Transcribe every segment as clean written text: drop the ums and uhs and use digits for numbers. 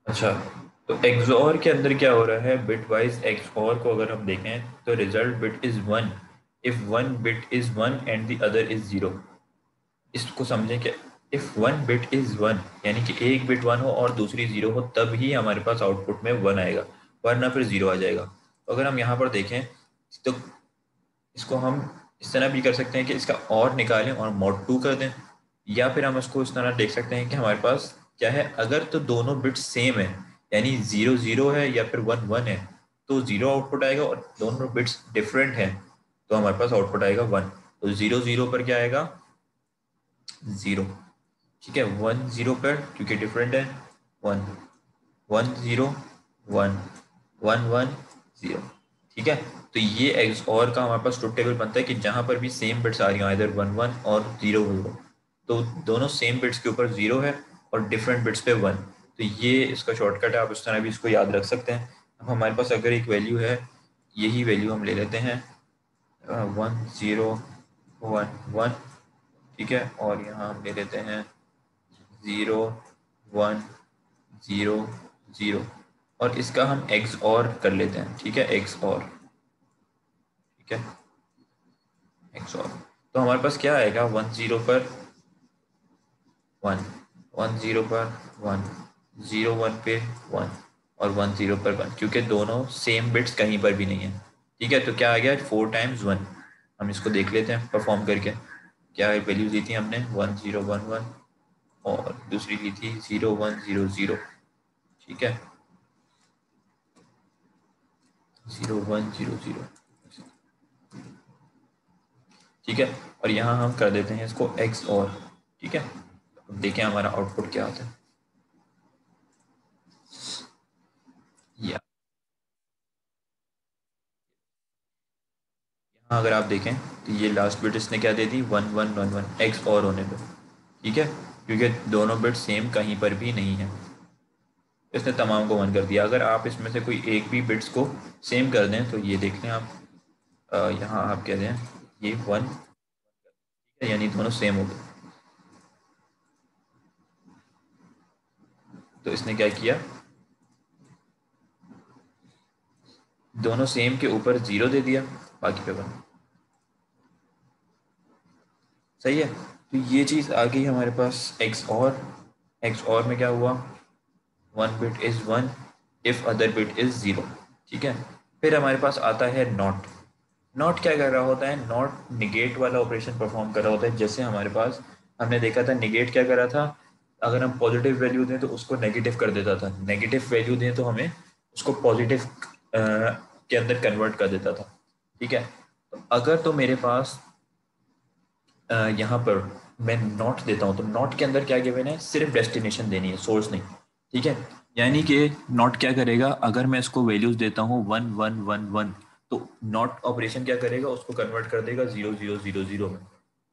अच्छा, तो एक्सओर के अंदर क्या हो रहा है, बिट वाइज एक्सओर को अगर हम देखें तो result bit is one if one bit is one and the other is zero. इसको समझें कि if one bit is one यानी कि एक बिट वन हो और दूसरी जीरो हो तब ही हमारे पास आउटपुट में वन आएगा, वरना फिर जीरो आ जाएगा। तो अगर हम यहाँ पर देखें तो इसको हम इस तरह भी कर सकते हैं कि इसका और निकालें और मॉड टू कर दें, या फिर हम इसको इस तरह देख सकते हैं कि हमारे पास क्या है, अगर तो दोनों बिट्स सेम है यानी जीरो जीरो है या फिर वन वन है तो जीरो आउटपुट आएगा, और दोनों बिट्स डिफरेंट है तो हमारे पास आउटपुट आएगा वन। तो जीरो जीरो पर क्या आएगा, जीरो। ठीक है, वन जीरो पर क्योंकि डिफरेंट है, one one zero one one one zero. ठीक है, तो ये एक्स और का हमारे पास ट्रुथ टेबल बनता है कि जहां पर भी सेम बिट्स आ रही हो इधर वन वन और जीरो जीरो, तो दोनों सेम बिट्स के ऊपर जीरो है और डिफरेंट बिट्स पे वन। तो ये इसका शॉर्टकट है, आप इस तरह भी इसको याद रख सकते हैं। अब हमारे पास अगर एक वैल्यू है, यही वैल्यू हम ले लेते हैं वन जीरो वन वन। ठीक है, और यहाँ हम ले लेते हैं ज़ीरो वन ज़ीरो ज़ीरो, और इसका हम एक्स और कर लेते हैं। ठीक है, एक्स और, ठीक है, एक्स और। तो हमारे पास क्या आएगा, वन ज़ीरो पर वन, वन ज़ीरो पर वन, ज़ीरो वन पे वन, और वन ज़ीरो पर वन, क्योंकि दोनों सेम बिट्स कहीं पर भी नहीं है। ठीक है, तो क्या आ गया, फोर टाइम्स वन। हम इसको देख लेते हैं परफॉर्म करके, क्या वैल्यू दी थी हमने, वन ज़ीरो वन वन, और दूसरी ली थी ज़ीरो वन ज़ीरो ज़ीरो। ठीक है, ज़ीरो वन ज़ीरो ज़ीरो। ठीक है, और यहाँ हम कर देते हैं इसको एक्स और। ठीक है, अब देखें हमारा आउटपुट क्या आता है। या यहाँ अगर आप देखें तो ये लास्ट बिट इसने क्या दे दी, one one one one, XOR होने पे। ठीक है, क्योंकि दोनों बिट सेम कहीं पर भी नहीं है, इसने तमाम को वन कर दिया। अगर आप इसमें से कोई एक भी बिट्स को सेम कर दें तो ये देख लें आप, यहाँ आप कह दें ये वन, यानी दोनों सेम हो गए। तो इसने क्या किया, दोनों सेम के ऊपर जीरो दे दिया, बाकी पे वन। सही है, तो ये चीज़ आ गई हमारे पास एक्स और। एक्स और में क्या हुआ, one bit is one if other bit is zero. ठीक है, फिर हमारे पास आता है नॉट। नॉट क्या कर रहा होता है, नॉट निगेट वाला ऑपरेशन परफॉर्म कर रहा होता है। जैसे हमारे पास हमने देखा था निगेट क्या कर रहा था, अगर हम पॉजिटिव वैल्यू दें तो उसको नेगेटिव कर देता था, नेगेटिव वैल्यू दें तो हमें उसको पॉजिटिव के अंदर कन्वर्ट कर देता था। ठीक है, तो अगर तो मेरे पास यहाँ पर मैं नॉट देता हूँ तो नॉट के अंदर क्या गिवन है, सिर्फ डेस्टिनेशन देनी है, सोर्स नहीं। ठीक है, यानी कि नॉट क्या करेगा, अगर मैं इसको वैल्यूज देता हूँ वन वन वन वन, तो नॉट ऑपरेशन क्या करेगा, उसको कन्वर्ट कर देगा जीरो जीरो जीरो जीरो में।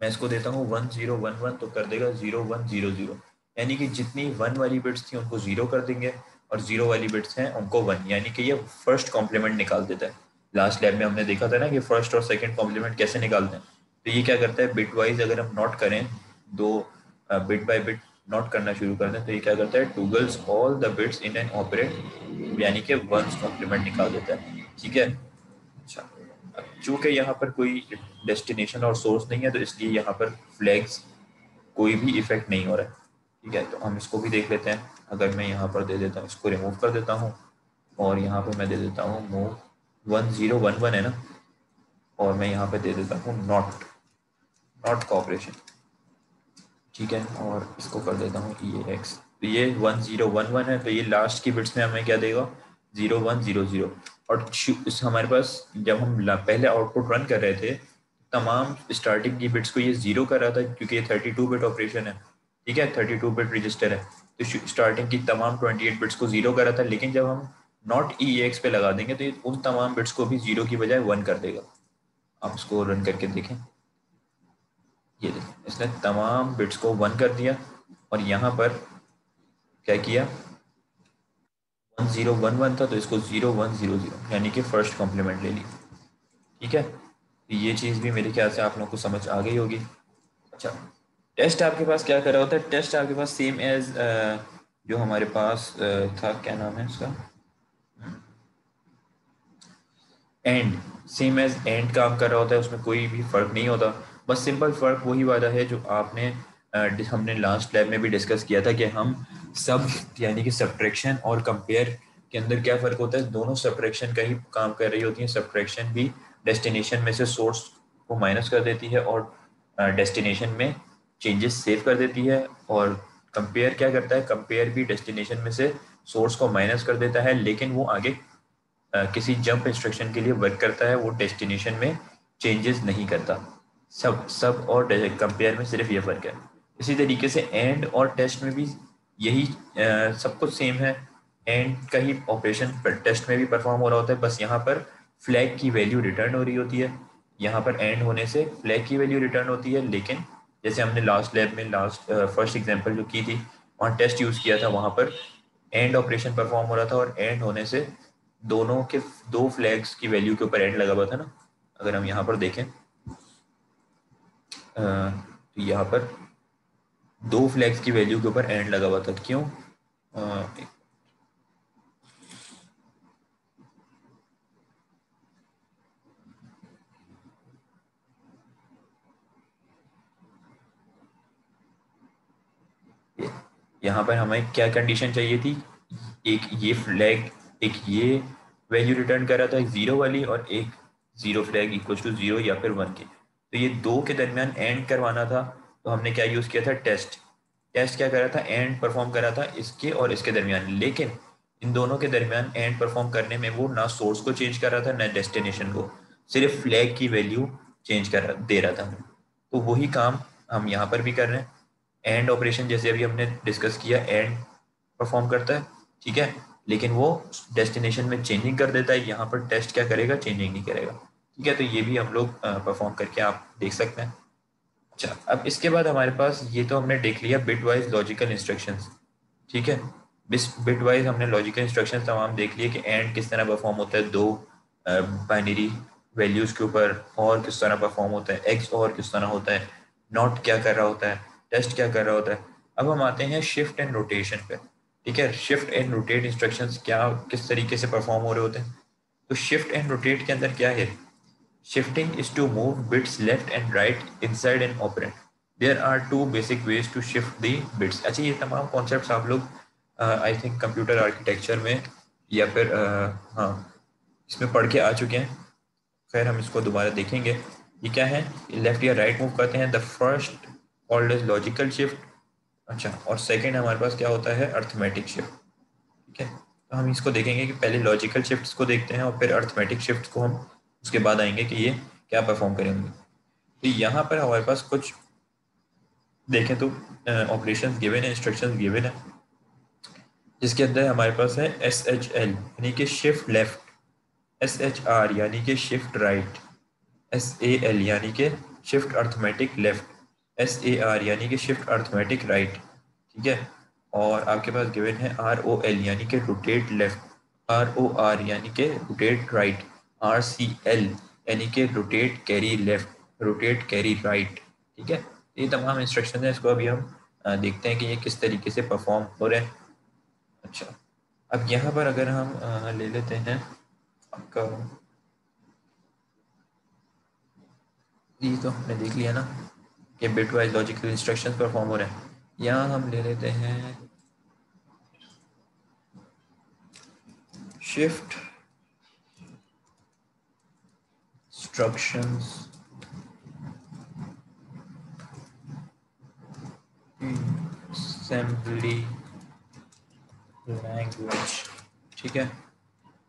मैं इसको देता हूँ वन जीरो वन वन तो कर देगा जीरो वन जीरो जीरो, यानी कि जितनी वन वाली बिट्स थी उनको जीरो कर देंगे और जीरो वाली बिट्स हैं उनको वन, यानी कि ये फर्स्ट कॉम्प्लीमेंट निकाल देता है। लास्ट लैब में हमने देखा था ना कि फर्स्ट और सेकंड कॉम्प्लीमेंट कैसे निकालते हैं। तो ये क्या करता है, बिट वाइज अगर हम नॉट करें, दो बिट बाय बिट नॉट करना शुरू कर दें तो ये क्या करता है, toggles all the bits in an operate, यानी कि वंस कॉम्प्लीमेंट निकाल देता है। ठीक है, अच्छा, अब चूंकि यहाँ पर कोई डेस्टिनेशन और सोर्स नहीं है तो इसलिए यहाँ पर फ्लैग्स कोई भी इफेक्ट नहीं हो रहा है। ठीक है, तो हम इसको भी देख लेते हैं। अगर मैं यहाँ पर दे देता हूँ, इसको रिमूव कर देता हूँ और यहाँ पर मैं दे देता हूँ move one zero one one है ना, और मैं यहाँ पे दे देता हूँ नॉट, नॉट कॉपरेशन। ठीक है, और इसको कर देता हूँ ये एक्स। तो ये वन जीरो वन वन है, तो ये लास्ट की बिट्स में हमें क्या देगा, जीरो वन जीरो जीरो। और इस हमारे पास जब हम पहले आउटपुट रन कर रहे थे, तमाम स्टार्टिंग की बिट्स को ये जीरो कर रहा था क्योंकि ये 32 बिट ऑपरेशन है। ठीक है, 32 बिट रजिस्टर है, तो स्टार्टिंग की तमाम 28 बिट्स को जीरो कर रहा था। लेकिन जब हम नॉट ई एक्स पे लगा देंगे तो ये उन तमाम बिट्स को भी जीरो की बजाय वन कर देगा। आप इसको रन करके देखें, ये देखें इसने तमाम बिट्स को वन कर दिया, और यहाँ पर क्या किया, वन जीरो वन वन था तो इसको जीरो वन जीरो जीरो, यानी कि फर्स्ट कॉम्प्लीमेंट ले ली। ठीक है, तो ये चीज़ भी मेरे ख्याल से आप लोगों को समझ आ गई होगी। अच्छा, टेस्ट आपके पास क्या कर रहा होता है, टेस्ट आपके पास सेम एज जो हमारे पास था, क्या नाम है इसका, एंड, सेम एज एंड काम कर रहा होता है, उसमें कोई भी फ़र्क नहीं होता। बस सिंपल फ़र्क वही वाला है जो आपने हमने लास्ट लैब में भी डिस्कस किया था कि हम सब यानी कि सब्ट्रैक्शन और कंपेयर के अंदर क्या फ़र्क होता है, दोनों सब्ट्रैक्शन का ही काम कर रही होती हैं। सब्ट्रैक्शन भी डेस्टिनेशन में से सोर्स को माइनस कर देती है और डेस्टिनेशन में चेंजेस सेव कर देती है, और कंपेयर क्या करता है, कंपेयर भी डेस्टिनेशन में से सोर्स को माइनस कर देता है, लेकिन वो आगे किसी जंप इंस्ट्रक्शन के लिए वर्क करता है, वो डेस्टिनेशन में चेंजेस नहीं करता। सब सब और कंपेयर में सिर्फ ये फ़र्क है। इसी तरीके से एंड और टेस्ट में भी यही सब कुछ सेम है। एंड का ही ऑपरेशन टेस्ट में भी परफॉर्म हो रहा होता है, बस यहाँ पर फ्लैग की वैल्यू रिटर्न हो रही होती है। यहाँ पर एंड होने से फ्लैग की वैल्यू रिटर्न होती है, लेकिन जैसे हमने लास्ट लैब में फर्स्ट एग्जांपल जो की थी, वहाँ टेस्ट यूज़ किया था, वहाँ पर एंड ऑपरेशन परफॉर्म हो रहा था, और एंड होने से दोनों के दो फ्लैग्स की वैल्यू के ऊपर एंड लगा हुआ था ना। अगर हम यहाँ पर देखें तो यहाँ पर दो फ्लैग्स की वैल्यू के ऊपर एंड लगा हुआ था, क्यों? अ, यहाँ पर हमें क्या कंडीशन चाहिए थी, एक ये फ्लैग, एक ये वैल्यू रिटर्न कर रहा था ज़ीरो वाली, और एक zero flag equal to zero या फिर वन के, तो ये दो के दरमियान एंड करवाना था। तो हमने क्या यूज़ किया था, टेस्ट। टेस्ट क्या कर रहा था, एंड परफॉर्म कर रहा था इसके और इसके दरमियान, लेकिन इन दोनों के दरमियान एंड परफॉर्म करने में वो ना सोर्स को चेंज कर रहा था ना डेस्टिनेशन को, सिर्फ फ्लैग की वैल्यू चेंज कर दे रहा था। तो वही काम हम यहाँ पर भी कर रहे हैं। एंड ऑपरेशन जैसे अभी हमने डिस्कस किया, एंड परफॉर्म करता है, ठीक है, लेकिन वो डेस्टिनेशन में चेंजिंग कर देता है। यहाँ पर टेस्ट क्या करेगा, चेंजिंग नहीं करेगा, ठीक है। तो ये भी हम लोग परफॉर्म करके आप देख सकते हैं। अच्छा, अब इसके बाद हमारे पास ये तो हमने देख लिया बिट वाइज लॉजिकल इंस्ट्रक्शंस, ठीक है। बिट वाइज हमने लॉजिकल इंस्ट्रक्शंस तमाम देख लिए कि एंड किस तरह परफॉर्म होता है दो बाइनरी वैल्यूज़ के ऊपर, और किस तरह परफॉर्म होता है, एक्स और किस तरह होता है, नॉट क्या कर रहा होता है, टेस्ट क्या कर रहा होता है। अब हम आते हैं शिफ्ट एंड रोटेशन पे, ठीक है। शिफ्ट एंड रोटेट इंस्ट्रक्शंस क्या किस तरीके से परफॉर्म हो रहे होते हैं। तो शिफ्ट एंड रोटेट के अंदर क्या है, shifting is to move bits left and right inside an operand. There are two basic ways to shift the bits. अच्छा, ये तमाम कॉन्सेप्ट्स आप लोग आई थिंक कंप्यूटर आर्किटेक्चर में या फिर हाँ इसमें पढ़ के आ चुके हैं। खैर हम इसको दोबारा देखेंगे। ये क्या है, लेफ्ट या राइट मूव करते हैं, the first called as logical shift. अच्छा, और सेकेंड हमारे पास क्या होता है, अर्थमेटिक शिफ्ट, ठीक है। तो हम इसको देखेंगे कि पहले लॉजिकल शिफ्ट्स को देखते हैं और फिर अर्थमेटिक शिफ्ट्स को हम उसके बाद आएंगे कि ये क्या परफॉर्म करेंगे। तो यहाँ पर हमारे पास कुछ देखें तो ऑपरेशंस गिवन है, इंस्ट्रक्शंस गिवन है, जिसके अंदर हमारे पास है SHL यानी कि शिफ्ट लेफ्ट, SHR यानी कि शिफ्ट राइट, SAL यानी कि शिफ्ट अर्थमेटिक लेफ्ट, SAR यानी कि शिफ्ट अर्थमेटिक राइट, ठीक है। और आपके पास गिवन है ROL यानी कि रोटेट लेफ्ट, ROR यानी कि रोटेट राइट, RCL यानी कि rotate carry left, rotate carry right, ठीक है। ये तमाम इंस्ट्रक्शन है, इसको अभी हम देखते हैं कि ये किस तरीके से परफॉर्म हो रहे हैं। अच्छा, अब यहाँ पर अगर हम ले लेते हैं आपका, ये तो हमने देख लिया ना कि bit wise logical instructions perform हो रहे हैं। यहाँ हम ले लेते हैं शिफ्ट इंस्ट्रक्शंस असेंबली लैंग्वेज, ठीक है।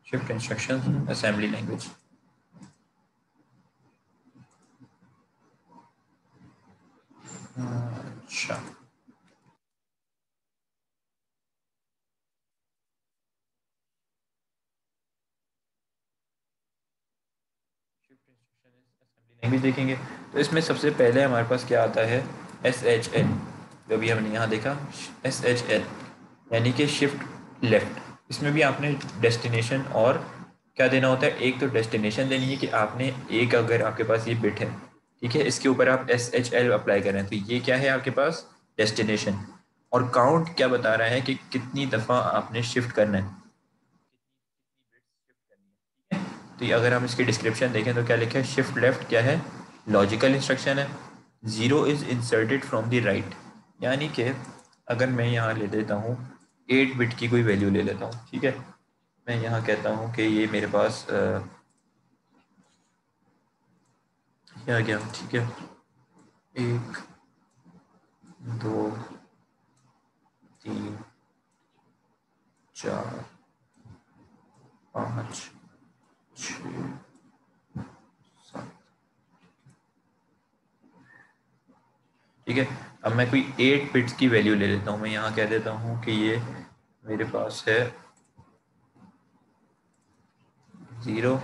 Shift instructions assembly language. अच्छा, लैंग्वेज देखेंगे तो इसमें सबसे पहले हमारे पास क्या आता है, SHL, जो भी हमने यहाँ देखा, SHL यानी कि शिफ्ट लेफ्ट। इसमें भी आपने डेस्टिनेशन और क्या देना होता है, एक तो डेस्टिनेशन देनी है कि आपने एक, अगर आपके पास ये बिट है, ठीक है, इसके ऊपर आप SHL अप्लाई कर रहे हैं, तो ये क्या है आपके पास डेस्टिनेशन। और काउंट क्या बता रहा है कि कितनी दफ़ा आपने शिफ्ट करना है, तो ये अगर हम इसकी डिस्क्रिप्शन देखें तो क्या लिखा है, शिफ्ट लेफ्ट क्या है, लॉजिकल इंस्ट्रक्शन है, zero is inserted from the right, यानी कि अगर मैं यहाँ ले लेता हूँ 8 बिट की कोई वैल्यू ले लेता हूँ, ठीक है, मैं यहाँ कहता हूँ कि ये मेरे पास ये आ गया, ठीक है, 1 2 3 4 5 6 7, ठीक है। अब मैं कोई 8 बिट्स की वैल्यू ले लेता हूँ, मैं यहाँ कह देता हूँ कि ये मेरे पास है 0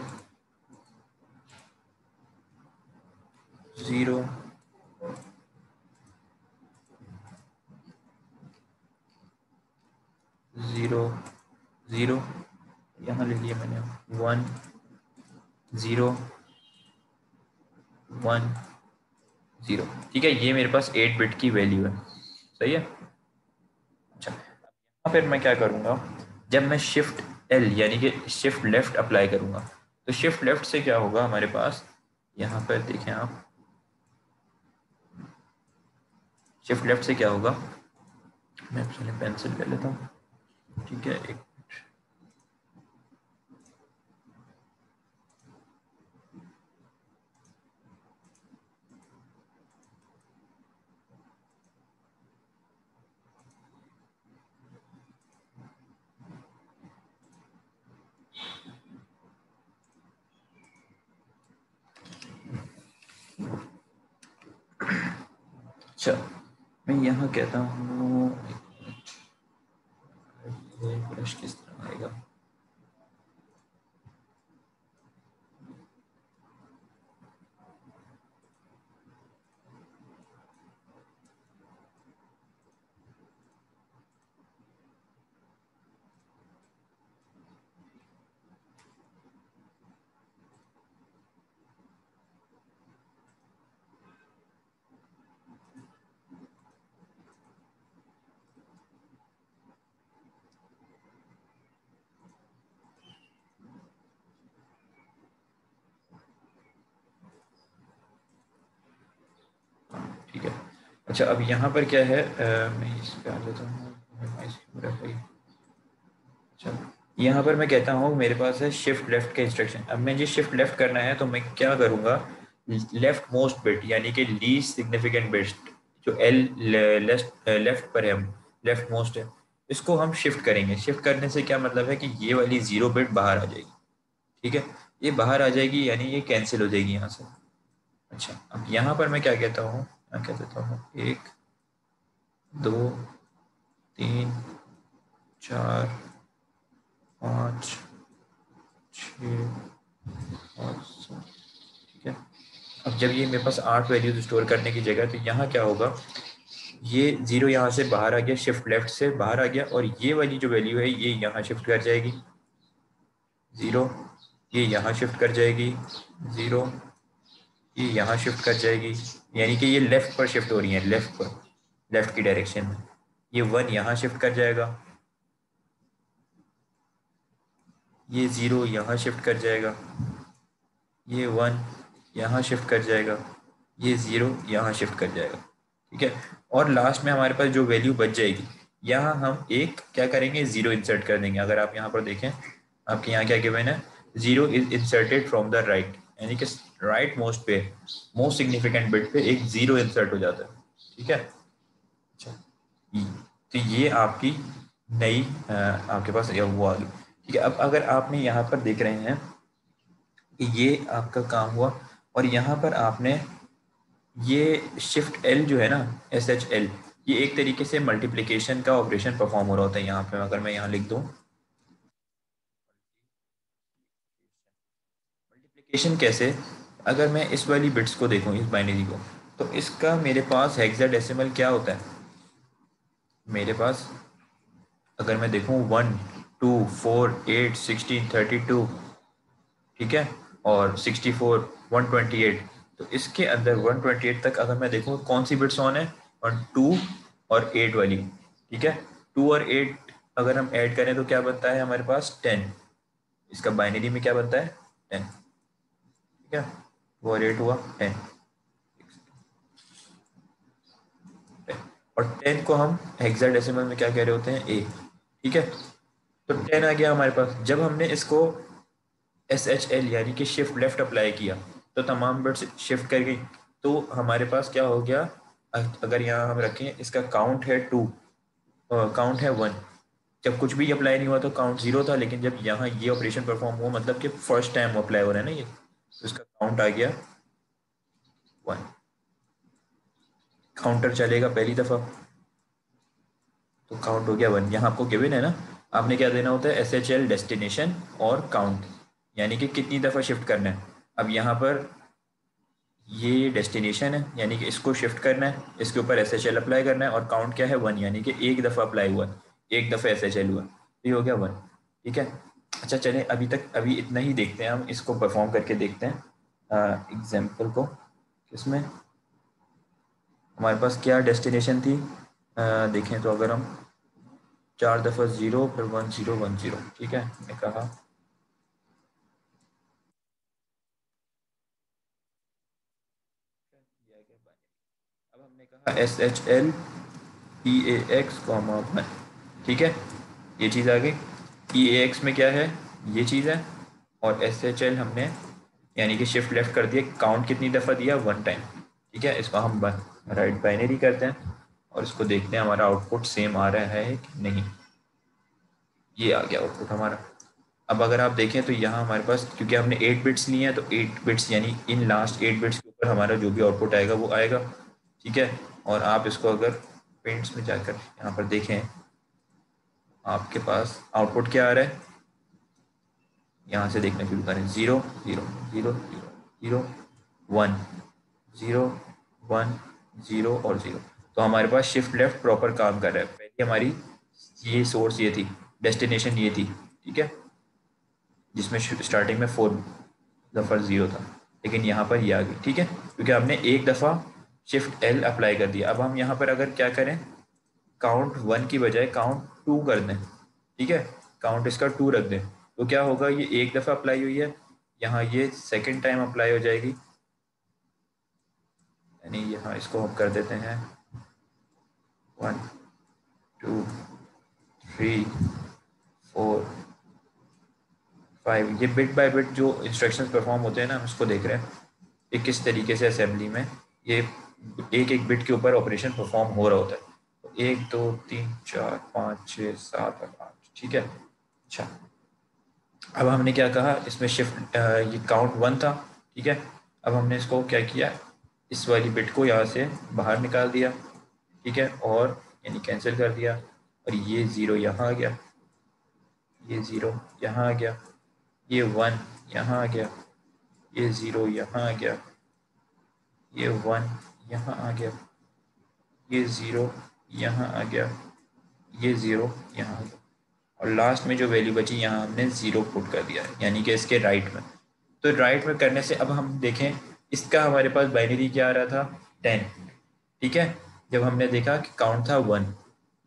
0 0 0, यहाँ ले लिया मैंने 1 0 1 0, ठीक है, ये मेरे पास 8 बिट की वैल्यू है, सही है। अच्छा, यहाँ फिर मैं क्या करूँगा, जब मैं शिफ्ट एल यानी कि शिफ्ट लेफ्ट अप्लाई करूँगा, तो शिफ्ट लेफ्ट से क्या होगा हमारे पास, यहाँ पर देखें आप, शिफ्ट लेफ्ट से क्या होगा, मैं पहले पेंसिल ले लेता हूँ, ठीक है, एक, अच्छा, मैं यहाँ कहता हूँ, ये ब्रश किस तरह आएगा, ठीक है। अच्छा, अब यहाँ पर क्या है, मैं इस पे आ लेता हूँ, अच्छा, यहाँ पर मैं कहता हूँ मेरे पास है शिफ्ट लेफ्ट का इंस्ट्रक्शन, अब मैं जी शिफ्ट लेफ्ट करना है तो मैं क्या करूँगा, लेफ्ट मोस्ट बिट यानी कि लीस्ट सिग्निफिकेंट बिट जो एल लेफ्ट लेफ्ट पर है, लेफ्ट मोस्ट है, इसको हम शिफ्ट करेंगे। शिफ्ट करने से क्या मतलब है कि ये वाली 0 बिट बाहर आ जाएगी, ठीक है, ये बाहर आ जाएगी यानी ये कैंसिल हो जाएगी यहाँ से। अच्छा, अब यहाँ पर मैं क्या कहता हूँ, मैं कह देता हूँ 1 2 3 4 5 6 और 7, ठीक है। अब जब ये मेरे पास 8 वैल्यूज स्टोर करने की जगह, तो यहाँ क्या होगा, ये 0 यहाँ से बाहर आ गया, शिफ्ट लेफ्ट से बाहर आ गया, और ये वाली जो वैल्यू है ये यहाँ शिफ्ट कर जाएगी 0, ये यहाँ शिफ्ट कर जाएगी 0, ये यहाँ शिफ्ट कर जाएगी, यानी कि ये लेफ्ट पर शिफ्ट हो रही है, लेफ्ट पर, लेफ्ट की डायरेक्शन में, ये 1 यहाँ शिफ्ट कर जाएगा, ये 0 यहाँ शिफ्ट कर जाएगा, ये 1 यहाँ शिफ्ट कर जाएगा, ये 0 यहाँ शिफ्ट कर जाएगा, ठीक है। और लास्ट में हमारे पास जो वैल्यू बच जाएगी, यहाँ हम एक क्या करेंगे, 0 इंसर्ट कर देंगे। अगर आप यहाँ पर देखें, आपके यहाँ क्या गिवन है, 0 is inserted from the right, यानी कि राइट मोस्ट पे, मोस्ट सिग्निफिकेंट बिट पे एक 0 इंसर्ट हो जाता है, ठीक है। अच्छा, तो ये आपकी नई आपके पास ये वो आ गई, ठीक है। अब अगर आपने यहाँ पर देख रहे हैं कि ये आपका काम हुआ, और यहाँ पर आपने ये शिफ्ट एल जो है ना, SHL, ये एक तरीके से मल्टीप्लिकेशन का ऑपरेशन परफॉर्म हो रहा होता है यहाँ पे। अगर मैं यहाँ लिख दूँ मल्टीप्लिकेशन कैसे, अगर मैं इस वाली बिट्स को देखूँ, इस बाइनरी को, तो इसका मेरे पास हेक्साडेसिमल क्या होता है, मेरे पास अगर मैं देखूँ 1 2 4 8 16 32, ठीक है, और 64 128, तो इसके अंदर 128 तक अगर मैं देखूँ कौन सी बिट्स ऑन है, 1 2 और 8 वाली, ठीक है। 2 और 8 अगर हम ऐड करें तो क्या बनता है हमारे पास 10। इसका बाइनरी में क्या बनता है 10। ठीक है, 2 और 8 हुआ 10। और 10 को हम हेक्साडेसिमल में क्या कह रहे होते हैं ए। ठीक है, तो 10 आ गया हमारे पास। जब हमने इसको SHL यानी कि शिफ्ट लेफ्ट अप्लाई किया तो तमाम बिट्स शिफ्ट कर गई। तो हमारे पास क्या हो गया, अगर यहाँ हम रखें इसका काउंट है 2, काउंट है 1। जब कुछ भी अप्लाई नहीं हुआ तो काउंट 0 था, लेकिन जब यहाँ ये ऑपरेशन परफॉर्म हुआ मतलब कि फर्स्ट टाइम अप्लाई हो रहा है ना ये, तो इसका काउंट आ गया 1। काउंटर चलेगा पहली दफ़ा तो काउंट हो गया 1। यहाँ आपको गिवन है ना, आपने क्या देना होता है SHL डेस्टिनेशन और काउंट, यानी कि कितनी दफ़ा शिफ्ट करना है। अब यहाँ पर ये डेस्टिनेशन है यानी कि इसको शिफ्ट करना है, इसके ऊपर SHL अप्लाई करना है, और काउंट क्या है 1 यानी कि एक दफ़ा अप्लाई हुआ, एक दफ़ा SHL हुआ, तो ये हो गया 1। ठीक है, अच्छा चलें अभी इतना ही देखते हैं, हम इसको परफॉर्म करके देखते हैं एग्जाम्पल को। इसमें हमारे पास क्या डेस्टिनेशन थी, देखें तो अगर हम 4 दफ़ा 0 फिर 1 0 1 0, ठीक है, मैंने कहा अब हमने कहा SHL EAX कॉमा 1। ठीक है, ये चीज़ आ गई। EAX में क्या है, ये चीज़ है, और SHL हमने यानी कि शिफ्ट लेफ्ट कर दिया, काउंट कितनी दफ़ा दिया 1 टाइम। ठीक है, इसको हम राइट बाइनरी करते हैं और इसको देखते हैं हमारा आउटपुट सेम आ रहा है कि नहीं। ये आ गया आउटपुट हमारा। अब अगर आप देखें तो यहाँ हमारे पास क्योंकि हमने 8 बिट्स लिए हैं तो 8 बिट्स यानी इन लास्ट 8 बिट्स के ऊपर हमारा जो भी आउटपुट आएगा वो आएगा। ठीक है, और आप इसको अगर पेंट्स में जाकर यहाँ पर देखें, आपके पास आउटपुट क्या आ रहा है, यहाँ से देखना शुरू करें, 0 0 0 0 1 0 1 0 और 0। तो हमारे पास शिफ्ट लेफ्ट प्रॉपर काम कर रहा है। पहले हमारी ये सोर्स ये थी, डेस्टिनेशन ये थी, ठीक है, जिसमें स्टार्टिंग में 4 दफ़ा 0 था, लेकिन यहाँ पर ये आ गई। ठीक है, क्योंकि हमने एक दफ़ा शिफ्ट L अप्लाई कर दिया। अब हम यहाँ पर अगर क्या करें, काउंट 1 की बजाय काउंट 2 कर दें। ठीक है, काउंट इसका 2 रख दें, तो क्या होगा, ये एक दफ़ा अप्लाई हुई है, यहाँ ये सेकंड टाइम अप्लाई हो जाएगी, यानी यहाँ इसको हम कर देते हैं 1 2 3 4 5। ये बिट बाय बिट जो इंस्ट्रक्शंस परफॉर्म होते हैं ना, हम इसको देख रहे हैं कि किस तरीके से असेंबली में ये एक एक बिट के ऊपर ऑपरेशन परफॉर्म हो रहा होता है। तो 1 2 3 4 5 6 7 8, ठीक है। अच्छा, अब हमने क्या कहा, इसमें शिफ्ट ये काउंट 1 था, ठीक है। अब हमने इसको क्या किया, इस वाली बिट को यहाँ से बाहर निकाल दिया, ठीक है, और यानी कैंसिल कर दिया, और ये 0 यहाँ आ गया, ये 0 यहाँ आ गया, ये 1 यहाँ आ गया, ये 0 यहाँ आ गया, ये 1 यहाँ आ गया, ये 0 यहाँ आ गया, ये 0 यहाँ आ गया, और लास्ट में जो वैल्यू बची यहाँ हमने 0 पुट कर दिया है, यानी कि इसके राइट में। तो राइट में करने से अब हम देखें, इसका हमारे पास बाइनरी क्या आ रहा था 10, ठीक है, जब हमने देखा कि काउंट था 1।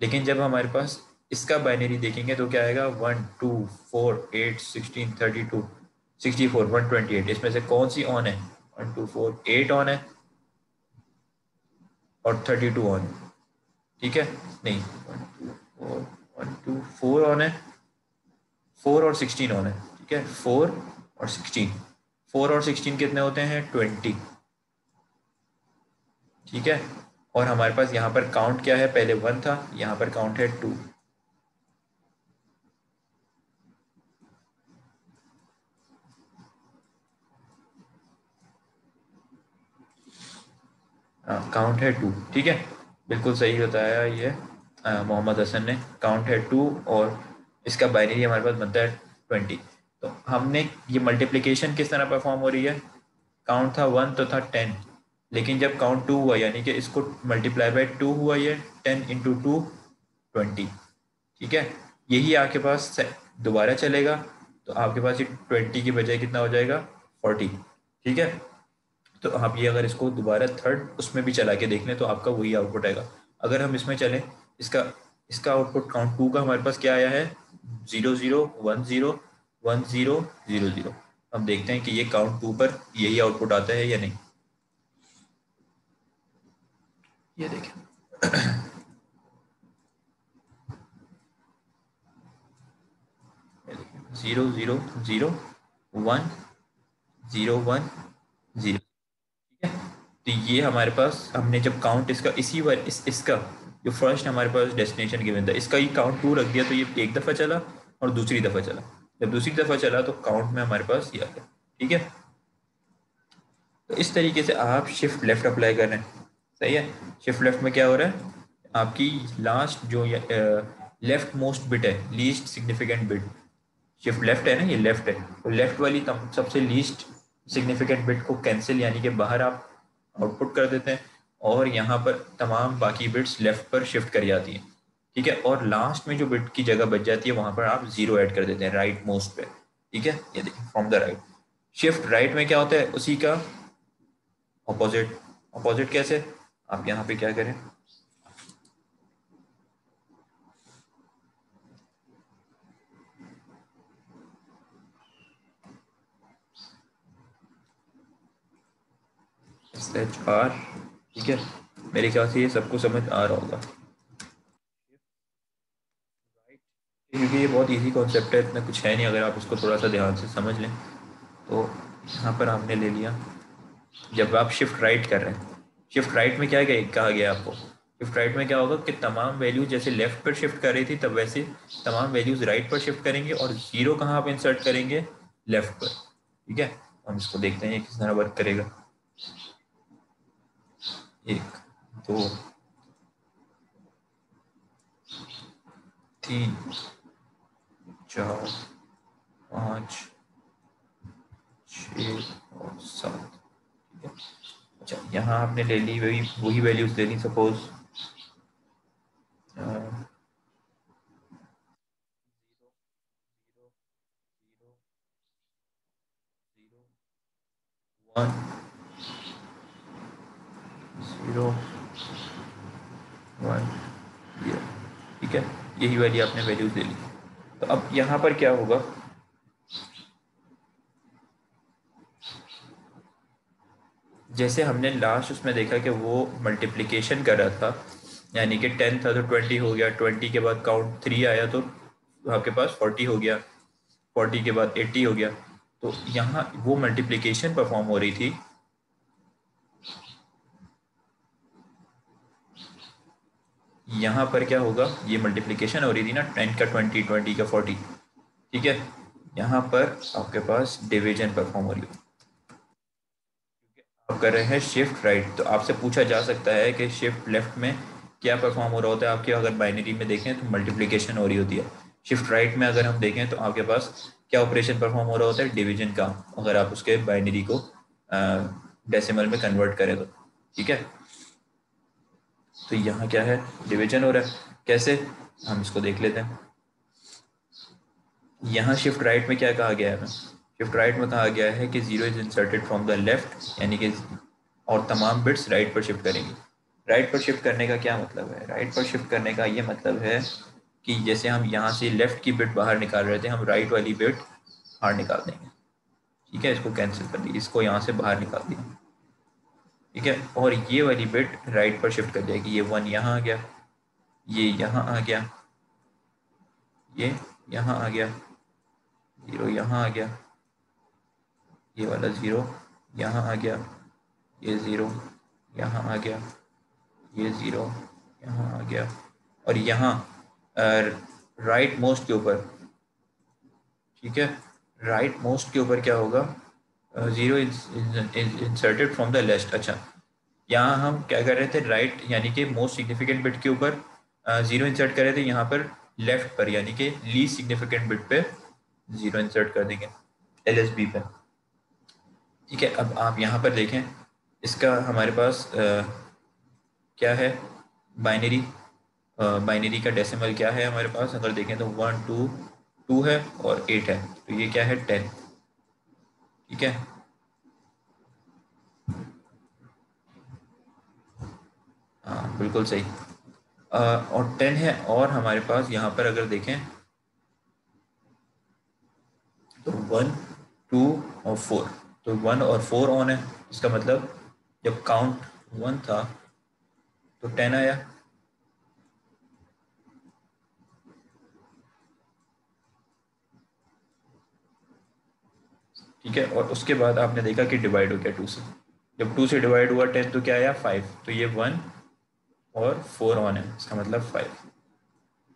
लेकिन जब हमारे पास इसका बाइनरी देखेंगे तो क्या आएगा 1 2 4 8 16 32 64 128। इसमें से कौन सी ऑन है, 1 2 4 8 ऑन है और 32 ऑन, ठीक है, नहीं 1 2 4 ऑन है, 4 और 16 ऑन है, ठीक है, 4 और 16, 4 और 16 कितने होते हैं 20, ठीक है। और हमारे पास यहाँ पर काउंट क्या है, पहले 1 था, यहाँ पर काउंट है 2। काउंट है 2, ठीक है, बिल्कुल सही बताया ये मोहम्मद हसन ने, काउंट है 2, और इसका बाइनरी हमारे पास बनता है 20। तो हमने ये मल्टीप्लिकेशन किस तरह परफॉर्म हो रही है, काउंट था 1 तो था 10, लेकिन जब काउंट 2 हुआ यानी कि इसको मल्टीप्लाई बाय 2 हुआ, ये 10 इंटू 2 20, ठीक है। यही आपके पास दोबारा चलेगा तो आपके पास ये 20 की बजाय कितना हो जाएगा 40, ठीक है। तो आप ये अगर इसको दोबारा थर्ड उसमें भी चला के देख लें तो आपका वही आउटपुट आएगा। अगर हम इसमें चलें, इसका इसका आउटपुट काउंट 2 का हमारे पास क्या आया है, 0 0 1 0 1 0 0 0। अब देखते हैं कि ये काउंट 2 पर यही आउटपुट आता है या नहीं। ये देखें, 0 0 0 1 0 1 0। ठीक है, तो ये हमारे पास हमने जब काउंट इसका इसी बार इसका जो फर्स्ट हमारे पास डेस्टिनेशन गिवन था, इसका ही काउंट 2 रख दिया, तो ये एक दफ़ा चला और दूसरी दफ़ा चला। जब दूसरी दफ़ा चला तो काउंट में हमारे पास ये आ गया। ठीक है, तो इस तरीके से आप शिफ्ट लेफ्ट अप्लाई कर रहे हैं। सही है, शिफ्ट लेफ्ट में क्या हो रहा है, आपकी लास्ट जो लेफ्ट मोस्ट बिट है, least significant bit, shift left है ना, ये लेफ्ट है, तो लेफ्ट वाली सबसे लीस्ट सिग्निफिकेंट बिट को कैंसिल यानी कि बाहर आप आउटपुट कर देते हैं, और यहाँ पर तमाम बाकी बिट्स लेफ्ट पर शिफ्ट कर जाती हैं। ठीक है, और लास्ट में जो बिट की जगह बच जाती है वहाँ पर आप जीरो ऐड कर देते हैं राइट मोस्ट पे। ठीक है, ये देखिए from the right. Shift right में क्या होता है, उसी का ऑपोजिट। ऑपोजिट कैसे, आप यहाँ पे क्या करें, SHR। ठीक है, मेरे ख्याल से ये सबको समझ आ रहा होगा, क्योंकि ये बहुत इजी कॉन्सेप्ट है, इतना कुछ है नहीं, अगर आप इसको थोड़ा सा ध्यान से समझ लें। तो यहाँ पर आपने ले लिया, जब आप शिफ्ट राइट कर रहे हैं, शिफ्ट राइट में क्या कहा गया आपको, शिफ्ट राइट में क्या होगा कि तमाम वैल्यूज जैसे लेफ्ट पर शिफ्ट कर रही थी, तब वैसे तमाम वैल्यूज राइट पर शिफ्ट करेंगे, और जीरो कहाँ आप इंसर्ट करेंगे, लेफ्ट पर। ठीक है, हम इसको देखते हैं ये किस तरह वर्क करेगा। 1 2 3 4 5 6 और 7। ठीक है, अच्छा यहाँ आपने ले ली वही वही वैल्यूज ले ली, सपोज 1 0 1 0। ठीक है, यही वाली आपने वैल्यूज ले ली। तो अब यहाँ पर क्या होगा, जैसे हमने लास्ट उसमें देखा कि वो मल्टीप्लिकेशन कर रहा था, यानी कि 10 था तो 20 हो गया, 20 के बाद काउंट 3 आया तो आपके पास 40 हो गया, 40 के बाद 80 हो गया। तो यहाँ वो मल्टीप्लिकेशन परफॉर्म हो रही थी, यहाँ पर क्या होगा, ये मल्टीप्लिकेशन हो रही थी ना, 10 का 20, 20 का 40। ठीक है, यहाँ पर आपके पास डिवीजन परफॉर्म हो रही है, आप कर रहे हैं शिफ्ट राइट। तो आपसे पूछा जा सकता है कि शिफ्ट लेफ्ट में क्या परफॉर्म हो रहा होता है आपके, अगर बाइनरी में देखें तो मल्टीप्लिकेशन हो रही होती है, शिफ्ट राइट में अगर हम देखें तो आपके पास क्या ऑपरेशन परफॉर्म हो रहा होता है, डिवीजन का, अगर आप उसके बाइनरी को डेसिमल में कन्वर्ट करें तो। ठीक है, तो यहाँ क्या है, डिवीजन हो रहा है, कैसे, हम इसको देख लेते हैं। यहाँ शिफ्ट राइट में क्या कहा गया है, शिफ्ट राइट में कहा गया है कि zero is inserted from the left, यानी कि और तमाम बिट्स राइट पर शिफ्ट करेंगी। राइट पर शिफ्ट करने का क्या मतलब है, राइट पर शिफ्ट करने का ये मतलब है कि जैसे हम यहाँ से लेफ्ट की बिट बाहर निकाल रहे थे, हम राइट वाली बिट बाहर निकाल देंगे। ठीक है, इसको कैंसिल कर दिया, इसको यहाँ से बाहर निकाल दिया। ठीक है, और ये वाली बिट राइट पर शिफ्ट कर जाएगी, ये 1 यहाँ आ गया, ये यहाँ आ गया, ये यहाँ आ गया, 0 यहाँ आ गया, ये वाला 0 यहाँ आ गया, ये 0 यहाँ आ गया, ये 0 यहाँ आ गया, और यहाँ राइट मोस्ट के ऊपर, ठीक है, राइट मोस्ट के ऊपर क्या होगा, 0 इंसर्टेड फ्रॉम द लेफ्ट। अच्छा, यहाँ हम क्या कर रहे थे, राइट यानी कि मोस्ट सिग्निफिकेंट बिट के ऊपर 0 इंसर्ट कर रहे थे, यहाँ पर लेफ्ट पर यानी कि लीस्ट सिग्निफिकेंट बिट पे 0 इंसर्ट कर देंगे, LSB पे। ठीक है, अब आप यहाँ पर देखें, इसका हमारे पास क्या है, बाइनरी, बाइनरी का डेसिमल क्या है हमारे पास, अगर देखें तो 1 2 2 है और 8 है, तो ये क्या है, 10। ठीक है, हाँ बिल्कुल सही। और 10 है, और हमारे पास यहाँ पर अगर देखें तो 1, 2 और 4, तो 1 और 4 ऑन है। इसका मतलब जब काउंट 1 था तो 10 आया। ठीक है, और उसके बाद आपने देखा कि डिवाइड हो गया 2 से। जब 2 से डिवाइड हुआ 10 तो क्या आया 5, तो ये 1 और 4 ऑन है, इसका मतलब 5।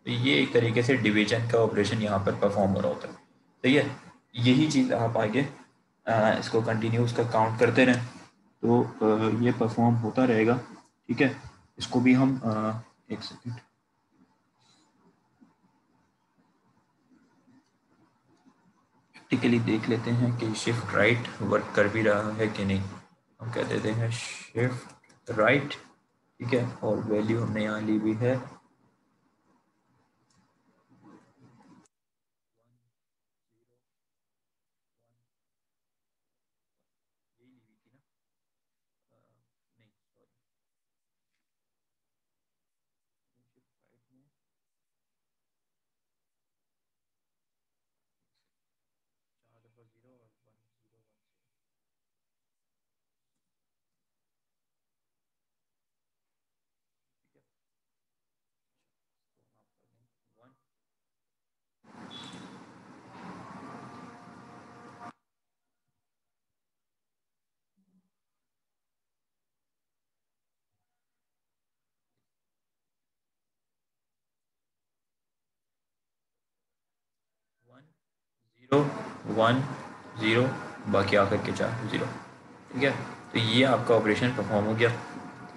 तो ये एक तरीके से डिवीजन का ऑपरेशन यहाँ पर परफॉर्म हो रहा होता है। सही है, यही चीज़ आप आगे इसको कंटिन्यू उसका काउंट करते रहें तो ये परफॉर्म होता रहेगा। ठीक है, इसको भी हम एक सेकेंड प्रैक्टिकली देख लेते हैं कि शिफ्ट राइट वर्क कर भी रहा है कि नहीं। हम कह देते हैं शिफ्ट राइट, ठीक है, और वैल्यू हमने यहाँ ली हुई है 0 1 0, बाकी आकर के 4 0। ठीक है, तो ये आपका ऑपरेशन परफॉर्म हो गया।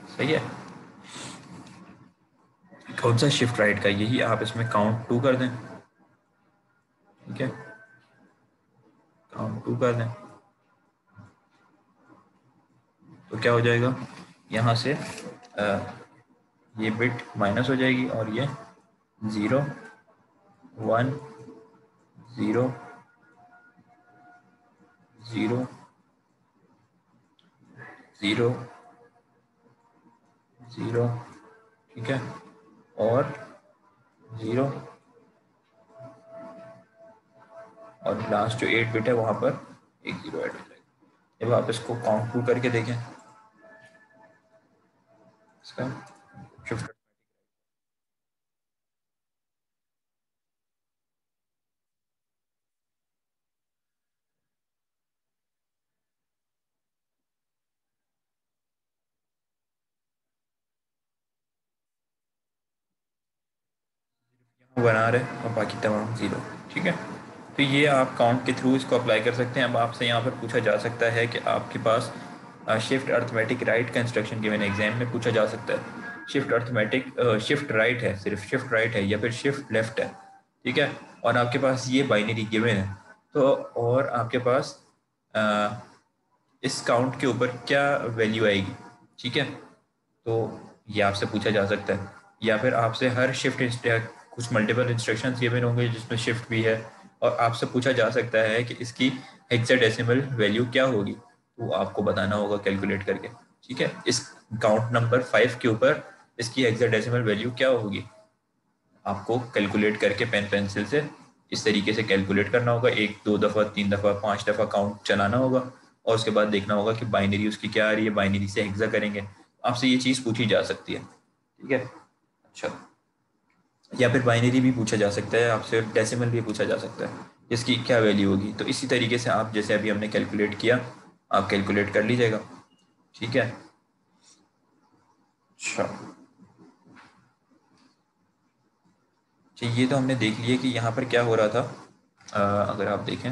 सही है, कौन सा शिफ्ट राइट का, यही आप इसमें काउंट 2 कर दें। ठीक है, काउंट 2 कर दें तो क्या हो जाएगा, यहाँ से ये बिट माइनस हो जाएगी और ये 0 1 0 0 0 0। ठीक है, और 0, और लास्ट जो 8 बिट है वहाँ पर एक 0 ऐड हो जाएगा। जब आप इसको काउंट 2 करके देखें इसका शिफ्ट बना रहे और बाकी तमाम ज़ीरो। ठीक है, तो ये आप काउंट के थ्रू इसको अप्लाई कर सकते हैं। अब आपसे यहाँ पर पूछा जा सकता है कि आपके पास शिफ्ट अर्थमेटिक राइट का इंस्ट्रक्शन गिवन एग्जाम में पूछा जा सकता है। शिफ्ट अर्थमेटिक शिफ्ट राइट है, सिर्फ शिफ्ट राइट है या फिर शिफ्ट लेफ्ट है। ठीक है, और आपके पास ये बाइनरी गिवन है, तो और आपके पास अ, इस काउंट के ऊपर क्या वैल्यू आएगी। ठीक है, तो ये आपसे पूछा जा सकता है, या फिर आपसे हर शिफ्ट कुछ मल्टीपल इंस्ट्रक्शंस गिवन होंगे जिसमें शिफ्ट भी है, और आपसे पूछा जा सकता है कि इसकी हेक्साडेसिमल वैल्यू क्या होगी, तो आपको बताना होगा कैलकुलेट करके। ठीक है, इस काउंट नंबर 5 के ऊपर इसकी हेक्साडेसिमल वैल्यू क्या होगी, आपको कैलकुलेट करके पेन पेंसिल से इस तरीके से कैलकुलेट करना होगा। एक दो दफ़ा, तीन दफ़ा, 5 दफ़ा काउंट चलाना होगा, और उसके बाद देखना होगा कि बाइनरी उसकी क्या आ रही है, बाइनरी से हेक्सा करेंगे। आपसे ये चीज़ पूछी जा सकती है। ठीक है, अच्छा, या फिर बाइनरी भी पूछा जा सकता है आपसे, डेसिमल भी पूछा जा सकता है, इसकी क्या वैल्यू होगी। तो इसी तरीके से आप जैसे अभी हमने कैलकुलेट किया, आप कैलकुलेट कर लीजिएगा। ठीक है, अच्छा, ये तो हमने देख लिया कि यहाँ पर क्या हो रहा था। अगर आप देखें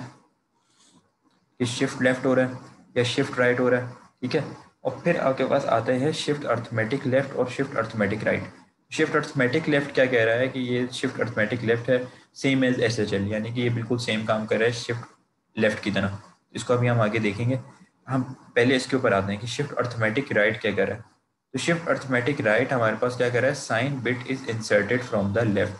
कि शिफ्ट लेफ्ट हो रहा है या शिफ्ट राइट हो रहा है। ठीक है, और फिर आपके पास आता है शिफ्ट अर्थमेटिक लेफ्ट और shift arithmetic right. Shift arithmetic left क्या कह रहा है कि ये शिफ्ट अर्थमेटिक लेफ्ट है same as S H L, यानी कि ये बिल्कुल सेम काम कर रहा है शिफ्ट लेफ्ट की तरह। इसको अभी हम आगे देखेंगे। हम पहले इसके ऊपर आते हैं कि शिफ्ट अर्थमेटिक राइट क्या कर रहा है। तो शिफ्ट अर्थमेटिक राइट हमारे पास क्या कर रहा है, sign bit is inserted from the left,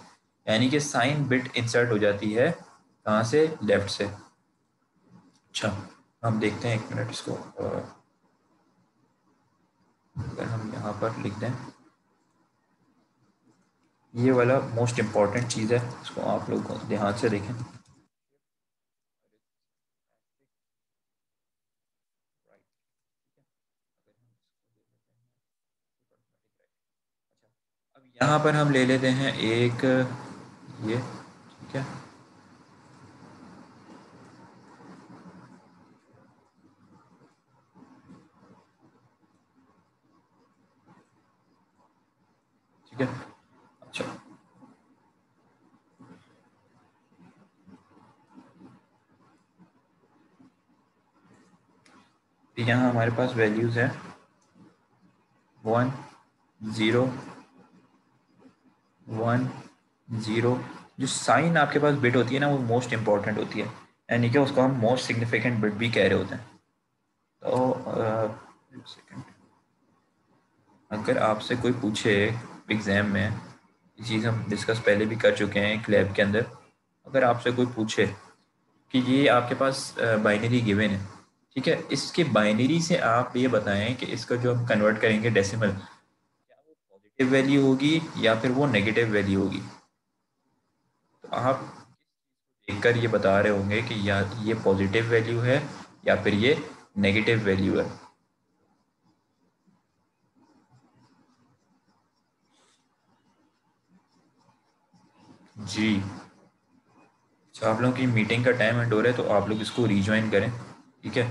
यानी कि साइन बिट इंसर्ट हो जाती है कहाँ से, लेफ्ट से। अच्छा, हम देखते हैं, एक मिनट इसको अगर हम यहाँ पर लिख दें ये वाला मोस्ट इम्पॉर्टेंट चीज़ है, इसको आप लोग ध्यान से देखें। अब यहाँ पर हम ले लेते हैं एक ये, ठीक है, ठीक है। अच्छा, तो यहाँ हमारे पास वैल्यूज़ है 1 0 1 0। जो साइन आपके पास बिट होती है ना, वो मोस्ट इंपॉर्टेंट होती है, यानी कि उसको हम मोस्ट सिग्निफिकेंट बिट भी कह रहे होते हैं। तो एक सेकेंड, अगर आपसे कोई पूछे एग्ज़ाम में, ये चीज़ हम डिस्कस पहले भी कर चुके हैं एक लैब के अंदर, अगर आपसे कोई पूछे कि ये आपके पास बाइनरी गिवन है, ठीक है, इसके बाइनरी से आप ये बताएं कि इसका जो हम कन्वर्ट करेंगे डेसिमल, पॉजिटिव वैल्यू होगी या फिर वो नेगेटिव वैल्यू होगी। तो आप देखकर ये बता रहे होंगे कि या ये पॉजिटिव वैल्यू है या फिर ये नेगेटिव वैल्यू है। जी, अच्छा, आप लोगों की मीटिंग का टाइम एंड हो रहा है, तो आप लोग इसको रीज्वाइन करें, ठीक है।